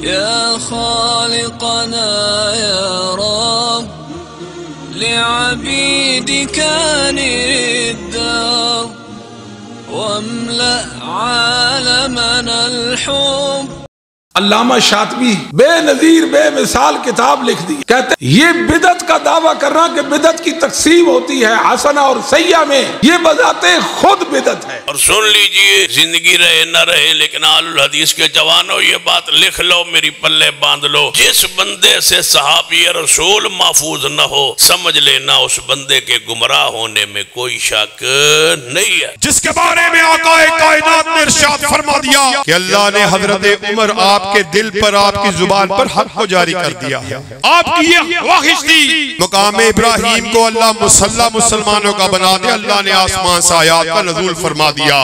या खालिक़ना या रब लिअबीदिका निद्दार वम्ला आलमना अल-हुब। अल्लामा शातिबी बेनजीर बेमिसाल किताब लिख दी, कहते ये बिदत का दावा करना कि बिदत की तकसीम होती है हसना और सैया में, ये बजाते खुद बिदत है। और सुन लीजिए, जिंदगी रहे न रहे लेकिन आलुल हदीस के जवानों ये बात लिख लो, मेरी पल्ले बांध लो। जिस बंदे से सहाबी रसूल महफूज न हो, समझ लेना उस बंदे के गुमराह होने में कोई शक नहीं है। जिसके बारे में आकाए कायनात ने इरशाद फरमा दिया कि अल्लाह ने हजरत उमर आपके दिल पर, आपकी जुबान पर हक को जारी कर दिया है। आपकी ये ख्वाहिश थी मुकाम इब्राहिम को अल्लाह मुसल्ला मुसलमानों का बना दे, अल्लाह ने आसमान से आयात का नज़ूल फरमा दिया।